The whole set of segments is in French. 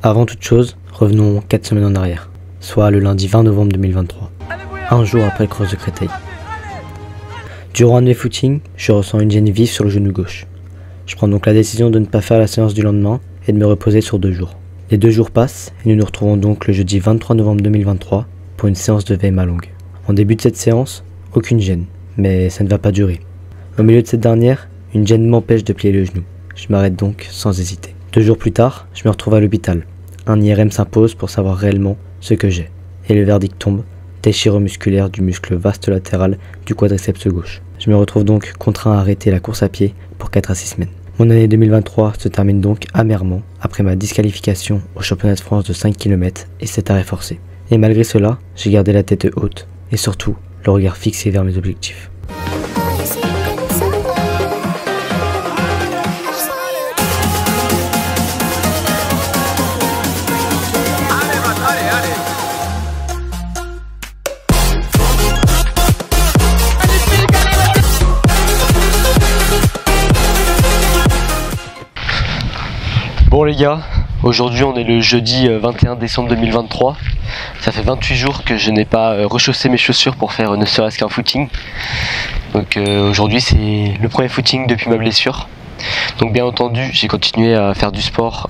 Avant toute chose, revenons 4 semaines en arrière, soit le lundi 20 novembre 2023, un jour après le cross de Créteil. Durant un de mes footings, je ressens une gêne vive sur le genou gauche. Je prends donc la décision de ne pas faire la séance du lendemain et de me reposer sur 2 jours. Les 2 jours passent et nous nous retrouvons donc le jeudi 23 novembre 2023 pour une séance de VMA longue. En début de cette séance, aucune gêne, mais ça ne va pas durer. Au milieu de cette dernière, une gêne m'empêche de plier le genou. Je m'arrête donc sans hésiter. 2 jours plus tard, je me retrouve à l'hôpital. Un IRM s'impose pour savoir réellement ce que j'ai. Et le verdict tombe, déchirure musculaire du muscle vaste latéral du quadriceps gauche. Je me retrouve donc contraint à arrêter la course à pied pour 4 à 6 semaines. Mon année 2023 se termine donc amèrement après ma disqualification au championnat de France de 5 km et cet arrêt forcé. Et malgré cela, j'ai gardé la tête haute et surtout le regard fixé vers mes objectifs. Bon les gars, aujourd'hui on est le jeudi 21 décembre 2023. Ça fait 28 jours que je n'ai pas rechaussé mes chaussures pour faire ne serait-ce qu'un footing. Donc aujourd'hui c'est le premier footing depuis ma blessure. Donc bien entendu j'ai continué à faire du sport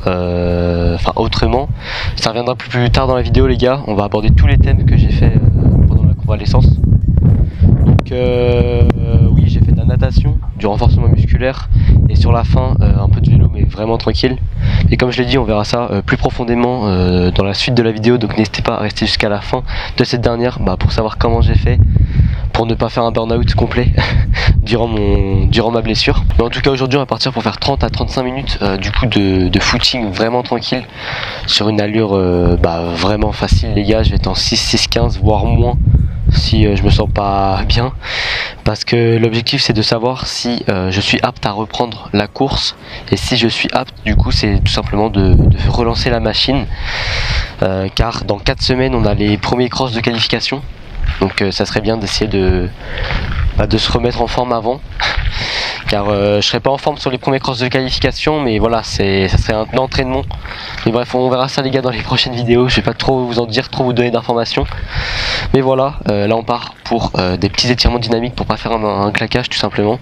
autrement. Ça reviendra plus tard dans la vidéo les gars. On va aborder tous les thèmes que j'ai fait pendant ma convalescence. Donc oui, j'ai fait de la natation, du renforcement musculaire et sur la fin un peu de vélo mais vraiment tranquille. Et comme je l'ai dit, on verra ça plus profondément dans la suite de la vidéo, donc n'hésitez pas à rester jusqu'à la fin de cette dernière pour savoir comment j'ai fait pour ne pas faire un burn-out complet durant ma blessure. Mais en tout cas aujourd'hui on va partir pour faire 30 à 35 minutes du coup de footing vraiment tranquille sur une allure vraiment facile les gars. Je vais être en 6-6-15 voire moins si je me sens pas bien, parce que l'objectif c'est de savoir si je suis apte à reprendre la course, et si je suis apte du coup c'est tout simplement de relancer la machine, car dans 4 semaines on a les premiers crosses de qualification, donc ça serait bien d'essayer de se remettre en forme avant, car je serai pas en forme sur les premiers crosses de qualification, mais voilà, ça serait un entraînement. Mais bref, on verra ça les gars dans les prochaines vidéos. Je vais pas trop vous en dire, trop vous donner d'informations, mais voilà, là on part pour des petits étirements dynamiques pour pas faire un claquage tout simplement,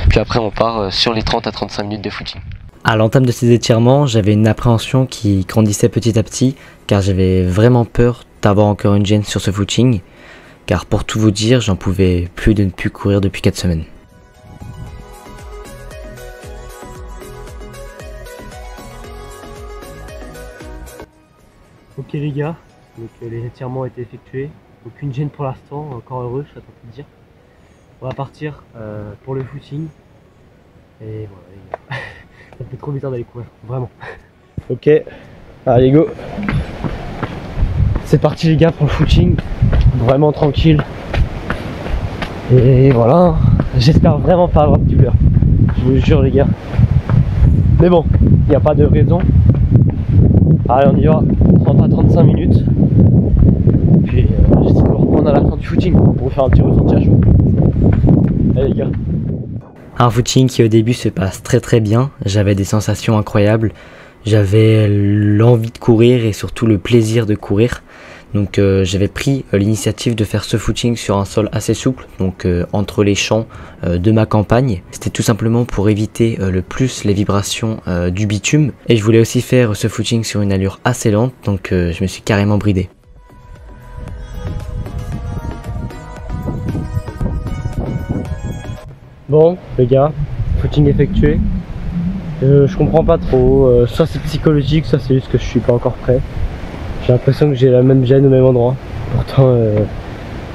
puis après on part sur les 30 à 35 minutes de footing. À l'entame de ces étirements, j'avais une appréhension qui grandissait petit à petit, car j'avais vraiment peur d'avoir encore une gêne sur ce footing, car pour tout vous dire, j'en pouvais plus de ne plus courir depuis 4 semaines. Ok les gars, donc les étirements ont été effectués, aucune gêne pour l'instant, encore heureux, je suis à de dire. On va partir pour le footing, et voilà les gars, ça fait trop bizarre d'aller courir, vraiment. Ok, allez go. C'est parti les gars pour le footing, vraiment tranquille. Et voilà, j'espère vraiment pas avoir de douleur, je vous jure les gars. Mais bon, il n'y a pas de raison. Allez on y va, 30 à 35 minutes. Puis j'essaie de me reprendre à la fin du footing pour vous faire un petit ressenti à chaud. Allez les gars. Un footing qui au début se passe très bien, j'avais des sensations incroyables, j'avais l'envie de courir et surtout le plaisir de courir. Donc j'avais pris l'initiative de faire ce footing sur un sol assez souple, donc entre les champs de ma campagne. C'était tout simplement pour éviter le plus les vibrations du bitume. Et je voulais aussi faire ce footing sur une allure assez lente, donc je me suis carrément bridé. Bon les gars, footing effectué. Je comprends pas trop, soit c'est psychologique, soit c'est juste que je suis pas encore prêt. J'ai l'impression que j'ai la même gêne au même endroit. Pourtant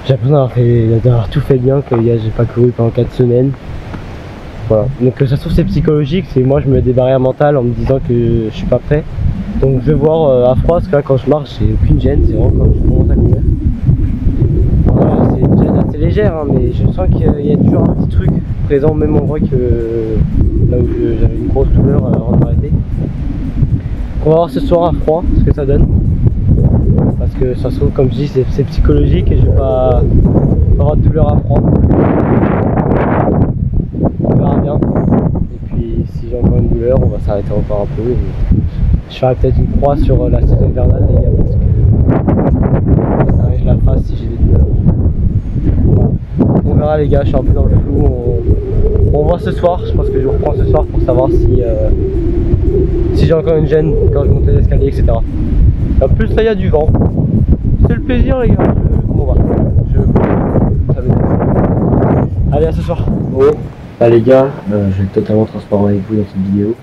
j'ai l'impression d'avoir tout fait bien, que j'ai pas couru pendant 4 semaines. Voilà. Donc ça se trouve c'est psychologique, c'est moi je me mets des barrières mentales en me disant que je suis pas prêt. Donc je vais voir à froid, parce que là quand je marche j'ai aucune gêne, c'est vraiment quand je commence à courir. Voilà, c'est une gêne assez légère, hein, mais je sens qu'il y a toujours un petit truc présent au même endroit que là où j'avais une grosse douleur avant de m'arrêter. On va voir ce soir à froid ce que ça donne. Parce que ça se trouve, comme je dis, c'est psychologique et je vais pas avoir de douleur à froid. On verra bien. Et puis si j'ai encore une douleur, on va s'arrêter encore un peu. Je ferai peut-être une croix sur la saison hivernale, les gars, parce que ça arrive, je la fasse si j'ai des douleurs. Voilà. On verra, les gars, je suis un peu dans le flou. On voit ce soir, je pense que je reprends ce soir pour savoir si j'ai encore une gêne quand je monte les escaliers, etc. En plus, là, il y a du vent. C'est le plaisir, les gars. Bon, bah, ça va être... Allez, à ce soir. Bon, bah, les gars, je vais être totalement transparent avec vous dans cette vidéo.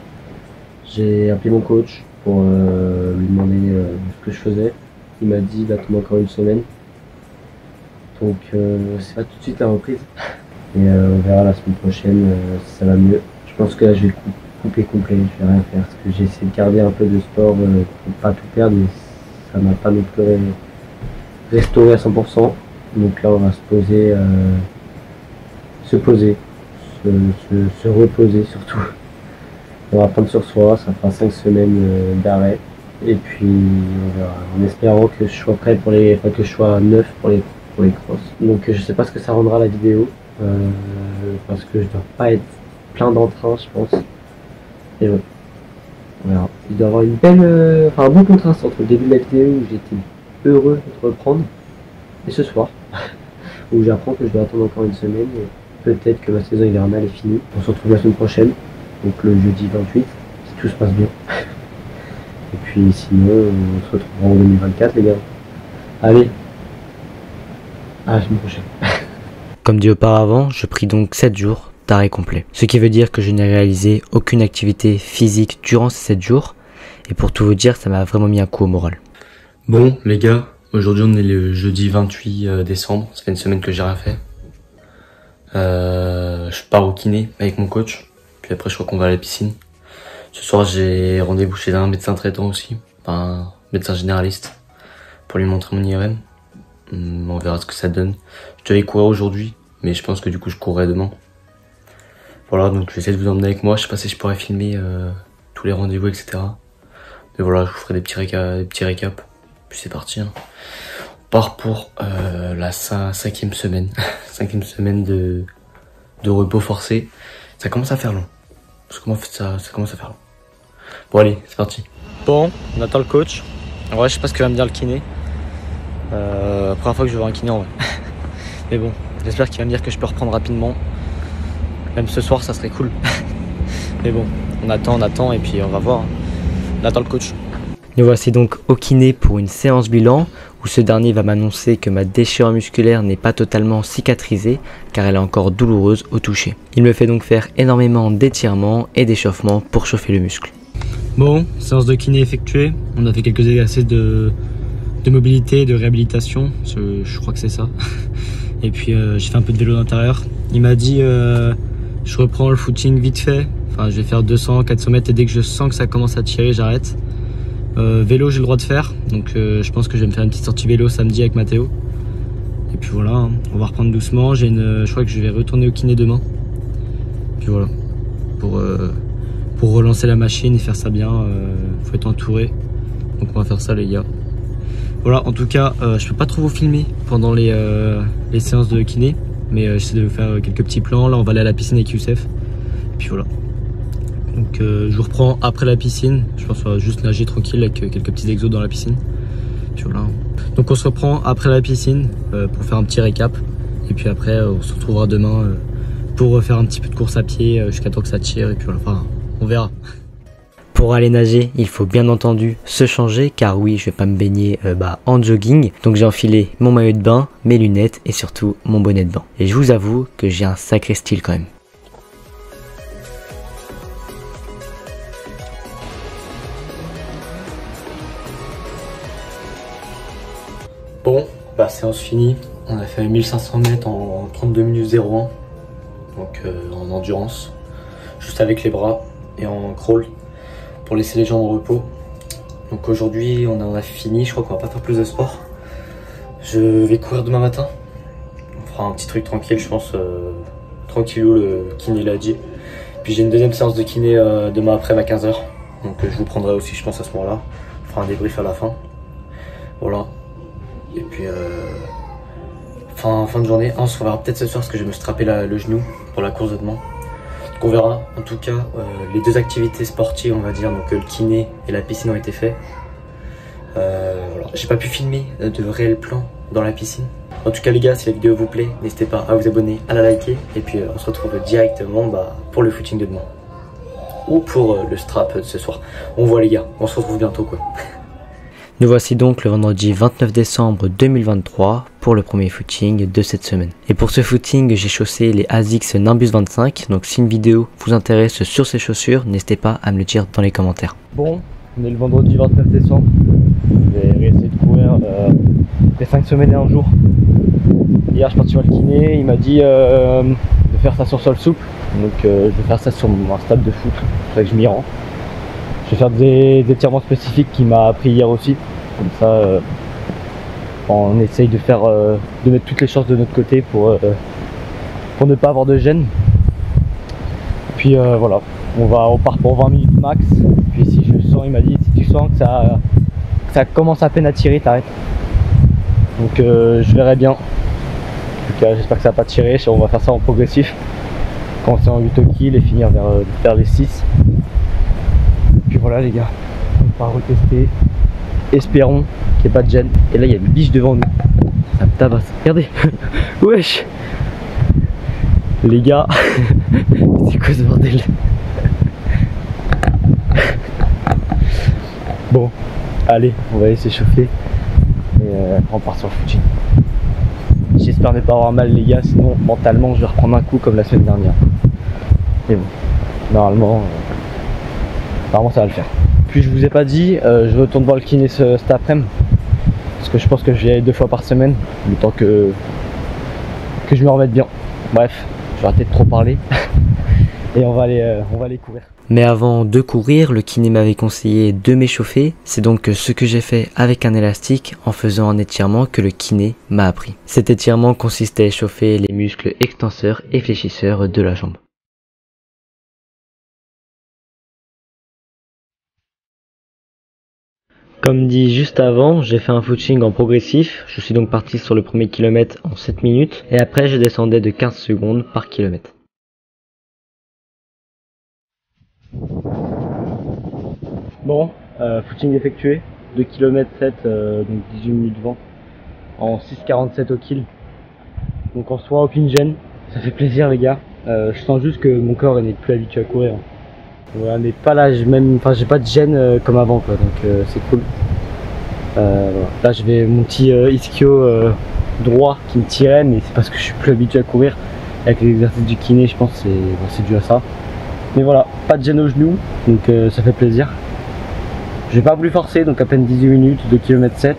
J'ai appelé mon coach pour lui demander ce que je faisais. Il m'a dit d'attendre encore une semaine. Donc, c'est pas tout de suite la reprise. Et on verra la semaine prochaine si ça va mieux. Je pense que là, je vais couper complet, je vais rien faire. Parce que j'ai essayé de garder un peu de sport pour pas tout perdre. Mais ça m'a pas non plus restauré à 100%. Donc là, on va se poser, se reposer surtout. On va prendre sur soi, ça fera 5 semaines d'arrêt. Et puis on verra, en espérant que je sois prêt pour les, que je sois neuf pour les crosses. Donc je sais pas ce que ça rendra la vidéo, parce que je dois pas être plein d'entrain, je pense. Et ouais, on verra. Il doit y avoir une belle, un bon contraste entre le début de la vidéo où j'étais heureux de reprendre et ce soir où j'apprends que je dois attendre encore une semaine. Et peut-être que ma saison hivernale est finie. On se retrouve la semaine prochaine, donc le jeudi 28, si tout se passe bien. Et puis sinon, on se retrouvera en 2024, les gars. Allez, à la semaine prochaine. Comme dit auparavant, je pris donc 7 jours d'arrêt complet. Ce qui veut dire que je n'ai réalisé aucune activité physique durant ces 7 jours. Et pour tout vous dire, ça m'a vraiment mis un coup au moral. Bon, les gars, aujourd'hui on est le jeudi 28 décembre. Ça fait une semaine que j'ai rien fait. Je pars au kiné avec mon coach. Puis après, je crois qu'on va à la piscine. Ce soir, j'ai rendez-vous chez un médecin traitant aussi, un médecin généraliste, pour lui montrer mon IRM. On verra ce que ça donne. Je devais courir aujourd'hui, mais je pense que du coup, je courrai demain. Voilà, donc je vais essayer de vous emmener avec moi. Je sais pas si je pourrais filmer tous les rendez-vous, etc. Mais voilà, je vous ferai des petits récaps. Puis c'est parti. Hein. On part pour la 5e semaine. 5e semaine de repos forcé. Ça commence à faire long. Ça commence à faire long. Bon allez, c'est parti. Bon, on attend le coach. En vrai, je sais pas ce que va me dire le kiné. Première fois que je vais voir un kiné en vrai. Mais bon, j'espère qu'il va me dire que je peux reprendre rapidement. Même ce soir, ça serait cool. Mais bon, on attend et puis on va voir. On attend le coach. Nous voici donc au kiné pour une séance bilan où ce dernier va m'annoncer que ma déchirure musculaire n'est pas totalement cicatrisée car elle est encore douloureuse au toucher. Il me fait donc faire énormément d'étirements et d'échauffements pour chauffer le muscle. Bon, séance de kiné effectuée. On a fait quelques exercices de mobilité, de réhabilitation, je crois que c'est ça. Et puis j'ai fait un peu de vélo d'intérieur. Il m'a dit je reprends le footing vite fait. Enfin, je vais faire 200, 400 mètres et dès que je sens que ça commence à tirer, j'arrête. Vélo, j'ai le droit de faire, donc je pense que je vais me faire une petite sortie vélo samedi avec Mathéo. Et puis voilà, hein, on va reprendre doucement. Je crois que je vais retourner au kiné demain. Puis voilà, pour relancer la machine et faire ça bien, faut être entouré. Donc on va faire ça, les gars. Voilà, en tout cas, je peux pas trop vous filmer pendant les séances de kiné, mais j'essaie de vous faire quelques petits plans. Là, on va aller à la piscine avec Youssef. Et puis voilà. Donc je vous reprends après la piscine. Je pense qu'on va juste nager tranquille avec quelques petits exos dans la piscine. Puis voilà. Donc on se reprend après la piscine pour faire un petit récap. Et puis après on se retrouvera demain pour faire un petit peu de course à pied jusqu'à temps que ça tire. Et puis voilà, enfin, on verra. Pour aller nager, il faut bien entendu se changer car oui, je vais pas me baigner en jogging. Donc j'ai enfilé mon maillot de bain, mes lunettes et surtout mon bonnet de bain. Et je vous avoue que j'ai un sacré style quand même. Bon, séance finie. On a fait 1500 mètres en 32 minutes 01. Donc en endurance. Juste avec les bras et en crawl. Pour laisser les jambes au repos. Donc aujourd'hui on en a fini, je crois qu'on va pas faire plus de sport. Je vais courir demain matin. On fera un petit truc tranquille, je pense, tranquillou, le kiné l'a dit. Puis j'ai une deuxième séance de kiné demain après à 15h. Donc je vous prendrai aussi, je pense, à ce moment là. On fera un débrief à la fin. Voilà. Et puis fin de journée, on se reverra peut-être ce soir parce que je vais me strapper le genou pour la course de demain. Du Donc on verra. En tout cas, les deux activités sportives, on va dire, donc le kiné et la piscine ont été faits. Voilà. J'ai pas pu filmer de réels plans dans la piscine. En tout cas les gars, si la vidéo vous plaît, n'hésitez pas à vous abonner, à la liker. Et puis on se retrouve directement pour le footing de demain. Ou pour le strap de ce soir. On voit les gars, on se retrouve bientôt quoi. Nous voici donc le vendredi 29 décembre 2023 pour le premier footing de cette semaine. Et pour ce footing, j'ai chaussé les ASICS Nimbus 25. Donc si une vidéo vous intéresse sur ces chaussures, n'hésitez pas à me le dire dans les commentaires. Bon, on est le vendredi 29 décembre. Je vais réessayer de courir les 5 semaines et un jour. Hier je suis parti voir le kiné, il m'a dit de faire ça sur sol souple. Donc je vais faire ça sur un stade de foot, c'est pour ça que je m'y rends. Je vais faire des étirements spécifiques qu'il m'a appris hier aussi. Comme ça on essaye de mettre toutes les chances de notre côté pour ne pas avoir de gêne. Puis voilà, on part pour 20 minutes max. Puis si je sens, il m'a dit si tu sens que ça commence à peine à tirer, t'arrêtes. Donc je verrai bien. En tout cas j'espère que ça va pas tirer, on va faire ça en progressif. Commencer en 8 au kill et finir vers les 6. Puis voilà les gars, on va retester. Espérons qu'il n'y ait pas de gêne. Et là il y a une biche devant nous. Ça me tabasse. Regardez. Wesh. Les gars. C'est quoi ce bordel? Bon, allez, on va aller s'échauffer. Et on part sur le footing. J'espère ne pas avoir mal les gars, sinon mentalement je vais reprendre un coup comme la semaine dernière. Mais bon, normalement ça va le faire. Puis je vous ai pas dit, je retourne voir le kiné cet après-midi. Parce que je pense que je vais y aller 2 fois par semaine, le temps que je me remette bien. Bref, je vais arrêter de trop parler. Et on va aller courir. Mais avant de courir, le kiné m'avait conseillé de m'échauffer. C'est donc ce que j'ai fait avec un élastique en faisant un étirement que le kiné m'a appris. Cet étirement consistait à échauffer les muscles extenseurs et fléchisseurs de la jambe. Comme dit juste avant, j'ai fait un footing en progressif. Je suis donc parti sur le premier kilomètre en 7 minutes et après je descendais de 15 secondes par kilomètre. Bon, footing effectué, 2 km 7, donc 18 minutes 20, en 6,47 au kill. Donc en soi aucune gêne, ça fait plaisir les gars. Je sens juste que mon corps n'est plus habitué à courir. Voilà, mais pas là, j'ai pas de gêne comme avant quoi, donc c'est cool. Voilà. Là je vais mon petit ischio droit qui me tirait, mais c'est parce que je suis plus habitué à courir. Avec les exercices du kiné, je pense que c'est dû à ça. Mais voilà, pas de gêne au genou, donc ça fait plaisir. J'ai pas voulu forcer, donc à peine 18 minutes, 2 km 7.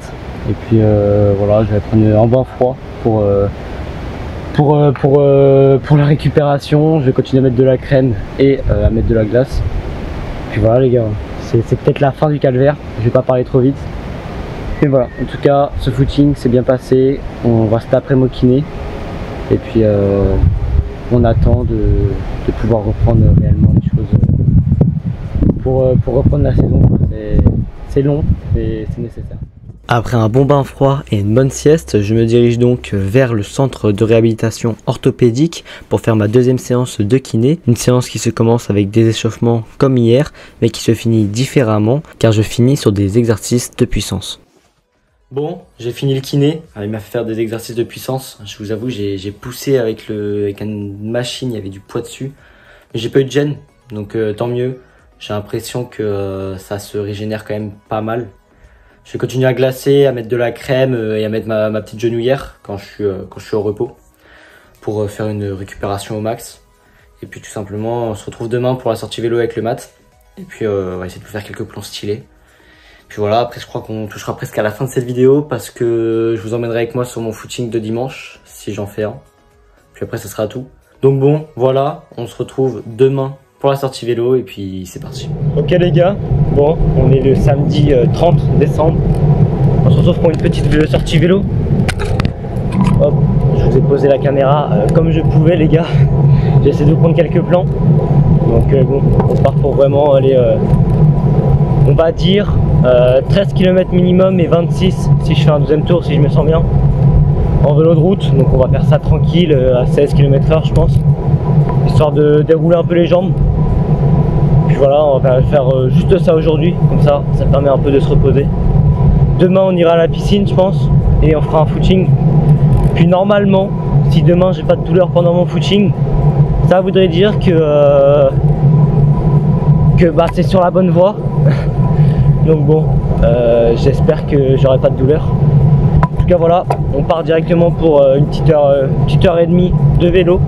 Et puis voilà, je vais prendre un bain froid pour la récupération. Je vais continuer à mettre de la crème et à mettre de la glace. Puis voilà les gars, c'est peut-être la fin du calvaire, je vais pas parler trop vite. Mais voilà, en tout cas, ce footing s'est bien passé. On va cet après-midi au kiné. Et puis on attend de pouvoir reprendre réellement les choses pour reprendre la saison. C'est long, mais c'est nécessaire. Après un bon bain froid et une bonne sieste, je me dirige donc vers le centre de réhabilitation orthopédique pour faire ma deuxième séance de kiné. Une séance qui se commence avec des échauffements comme hier, mais qui se finit différemment car je finis sur des exercices de puissance. Bon, j'ai fini le kiné, il m'a fait faire des exercices de puissance. Je vous avoue, j'ai poussé avec une machine, il y avait du poids dessus. Mais j'ai pas eu de gêne, donc tant mieux. J'ai l'impression que ça se régénère quand même pas mal. Je vais continuer à glacer, à mettre de la crème et à mettre ma petite genouillère quand je suis au repos pour faire une récupération au max. Et puis tout simplement, on se retrouve demain pour la sortie vélo avec le mat. Et puis on va essayer de vous faire quelques plans stylés. Puis voilà, après je crois qu'on touchera presque à la fin de cette vidéo parce que je vous emmènerai avec moi sur mon footing de dimanche, si j'en fais un. Puis après ça sera tout. Donc bon, voilà, on se retrouve demain pour la sortie vélo et puis c'est parti. Ok les gars, bon, on est le samedi 30 décembre. On se retrouve pour une petite sortie vélo. Hop, je vous ai posé la caméra comme je pouvais les gars. J'ai essayé de vous prendre quelques plans. Donc bon, on part pour vraiment aller, on va dire 13 km minimum et 26 si je fais un deuxième tour, si je me sens bien. En vélo de route, donc on va faire ça tranquille à 16 km/h je pense. histoire de dérouler un peu les jambes. Puis voilà, on va faire juste ça aujourd'hui, comme ça permet un peu de se reposer. Demain on ira à la piscine je pense, et on fera un footing. Puis normalement, si demain j'ai pas de douleur pendant mon footing, ça voudrait dire que c'est sur la bonne voie. Donc bon, j'espère que j'aurai pas de douleur. En tout cas voilà, on part directement pour une petite heure et demie de vélo.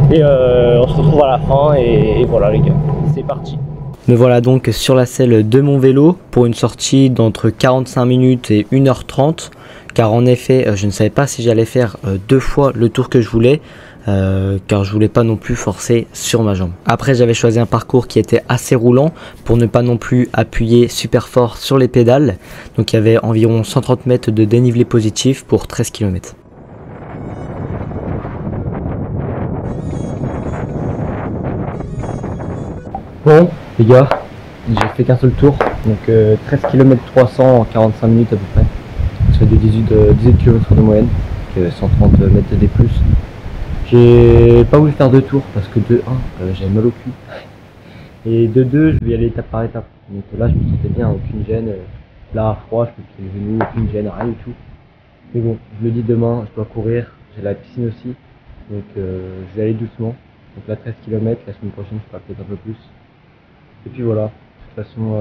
Et on se retrouve à la fin et voilà les gars, c'est parti. Me voilà donc sur la selle de mon vélo pour une sortie d'entre 45 minutes et 1h30, car en effet je ne savais pas si j'allais faire 2 fois le tour que je voulais, car je voulais pas non plus forcer sur ma jambe. Après j'avais choisi un parcours qui était assez roulant pour ne pas non plus appuyer super fort sur les pédales, donc il y avait environ 130 mètres de dénivelé positif pour 13 km. Bon les gars, j'ai fait qu'un seul tour, donc 13 km 300 en 45 minutes à peu près. Ça fait de 18 km de moyenne, donc 130 mètres de D+. J'ai pas voulu faire 2 tours parce que de 1, j'avais mal au cul. Et de 2, je vais y aller étape par étape. Donc là je me sentais bien, aucune gêne. Là à froid, je me suis le genou, aucune gêne, rien du tout. Mais bon, je me dis demain, je dois courir, j'ai la piscine aussi. Donc je vais aller doucement. Donc là 13 km, la semaine prochaine je ferai peut-être un peu plus. Et puis voilà, de toute façon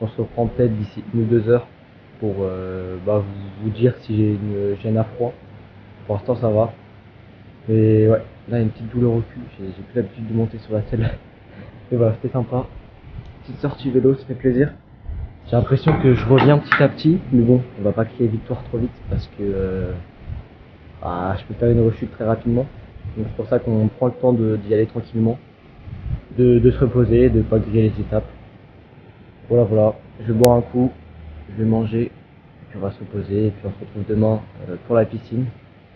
on se reprend peut-être d'ici 1 ou 2 heures pour vous dire si j'ai une gêne à froid. Pour l'instant ça va. Mais ouais, là il y a une petite douleur au cul, j'ai plus l'habitude de monter sur la selle. Et voilà, c'était sympa. Petite sortie vélo, ça fait plaisir. J'ai l'impression que je reviens petit à petit, mais bon, on va pas crier victoire trop vite parce que je peux faire une rechute très rapidement. Donc c'est pour ça qu'on prend le temps d'y aller tranquillement. De se reposer, de ne pas griller les étapes. Voilà, je vais boire un coup, je vais manger, et puis on va se reposer, et puis on se retrouve demain pour la piscine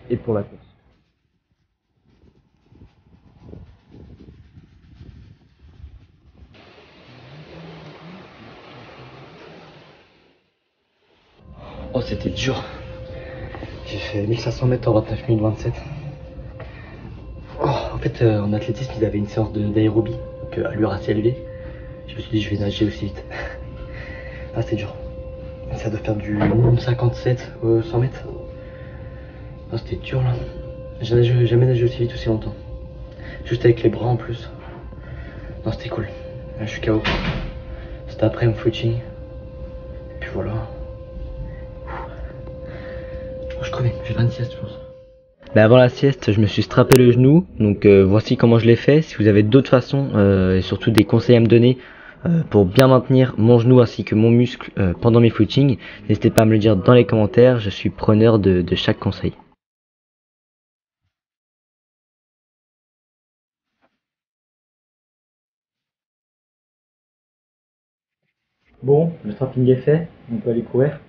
et pour la course. Oh c'était dur. J'ai fait 1500 mètres en 29 minutes 27. En fait en athlétisme ils avaient une séance d'aérobie, donc à allure assez élevée. Je me suis dit je vais nager aussi vite. Ah c'était dur. Ça doit faire du 57 100 mètres. Ah c'était dur là. J'ai jamais nagé aussi vite aussi longtemps. Juste avec les bras en plus. Non c'était cool. Là je suis KO. C'était après mon footing. Et puis voilà. Oh, je crevais, je vais faire une sieste je pense. Ben avant la sieste, je me suis strappé le genou, donc voici comment je l'ai fait. Si vous avez d'autres façons et surtout des conseils à me donner pour bien maintenir mon genou ainsi que mon muscle pendant mes footings, n'hésitez pas à me le dire dans les commentaires, je suis preneur de chaque conseil. Bon, le strapping est fait, on peut aller courir.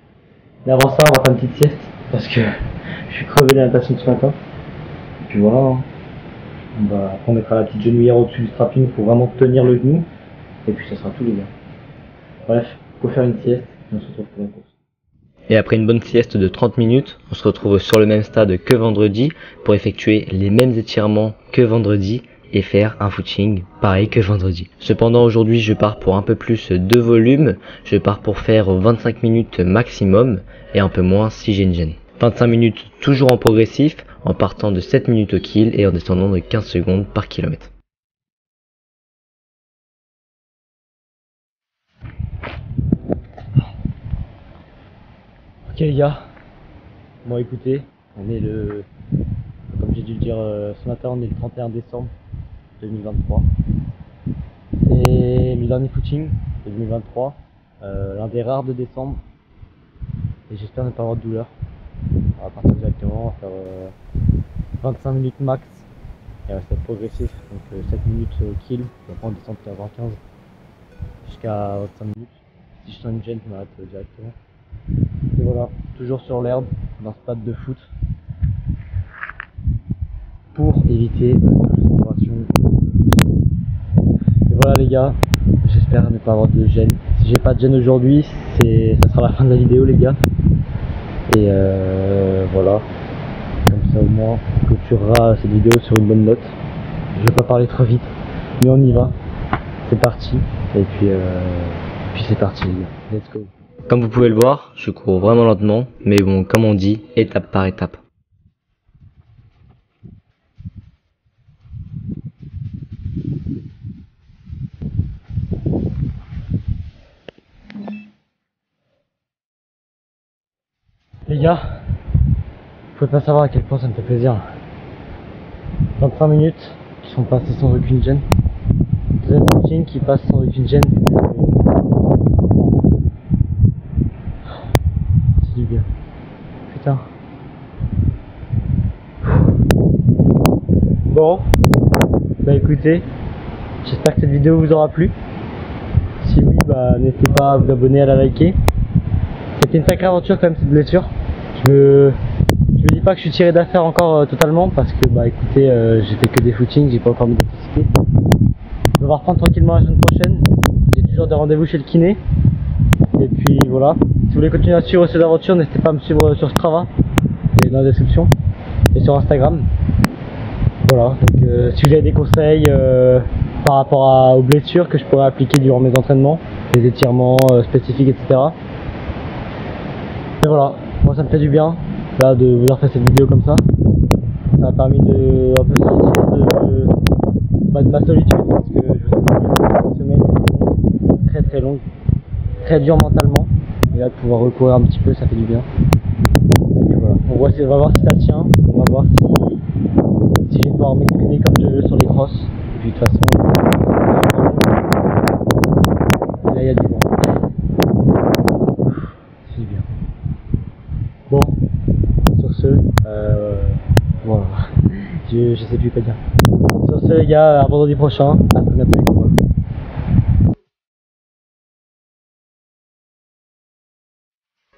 Mais avant ça, on va faire une petite sieste parce que je suis crevé de la natation de ce matin. Et puis voilà, on mettra la petite genouillère au-dessus du strapping pour vraiment tenir le genou. Et puis ça sera tout les gars. Bref, faut faire une sieste et on se retrouve pour la course. Et après une bonne sieste de 30 minutes, on se retrouve sur le même stade que vendredi pour effectuer les mêmes étirements que vendredi et faire un footing pareil que vendredi. Cependant aujourd'hui je pars pour un peu plus de volume, je pars pour faire 25 minutes maximum et un peu moins si j'ai une gêne. 25 minutes toujours en progressif, en partant de 7 minutes au kill et en descendant de 15 secondes par kilomètre. Ok les gars, bon écoutez, on est comme j'ai dû le dire ce matin, on est le 31 décembre 2023. C'est le dernier footing de 2023, l'un des rares de décembre. Et j'espère ne pas avoir de douleur. On va partir directement, on va faire 25 minutes max. Et reste progressif, donc 7 minutes au kill, on va prendre descendre à 20-15 jusqu'à 25 minutes. Si je sens une gêne, je m'arrête directement. Et voilà, toujours sur l'herbe, dans ce stade de foot. Pour éviter la séparation. Et voilà les gars, j'espère ne pas avoir de gêne. Si j'ai pas de gêne aujourd'hui, ça sera la fin de la vidéo les gars. Et voilà, comme ça au moins on clôturera cette vidéo sur une bonne note. Je vais pas parler trop vite, mais on y va. C'est parti. Et puis c'est parti les gars. Let's go. Comme vous pouvez le voir, je cours vraiment lentement, mais bon, comme on dit, étape par étape. Les gars, vous pouvez pas savoir à quel point ça me fait plaisir. 25 minutes qui sont passées sans aucune gêne. Deuxième footing qui passe sans aucune gêne. C'est du bien. Putain. Bon, bah écoutez, j'espère que cette vidéo vous aura plu. Si oui, bah n'hésitez pas à vous abonner, à la liker. C'était une sacrée aventure quand même cette blessure. Je me dis pas que je suis tiré d'affaire encore totalement parce que bah écoutez, j'ai fait que des footings, j'ai pas encore mis d'intensité. On va reprendre tranquillement la semaine prochaine. J'ai toujours des rendez-vous chez le kiné. Et puis voilà. Si vous voulez continuer à suivre ces aventures, n'hésitez pas à me suivre sur Strava, qui est dans la description, et sur Instagram. Voilà. Donc si vous avez des conseils par rapport aux blessures que je pourrais appliquer durant mes entraînements, des étirements spécifiques, etc. Et voilà. Moi ça me fait du bien là de vous avoir fait cette vidéo comme ça. Ça m'a permis de un peu sortir de ma solitude parce que je vous ai dit, une semaine très très longue, très dur mentalement. Et là de pouvoir recourir un petit peu, ça fait du bien. Et voilà. On va voir si ça tient, on va voir si je vais pouvoir m'exprimer comme je veux sur les crosses. Et puis de toute façon, et là il y a du vent. Ça fait du bien. Bon, sur ce, voilà, je sais plus quoi dire. Sur ce les gars, à vendredi prochain, à très bientôt.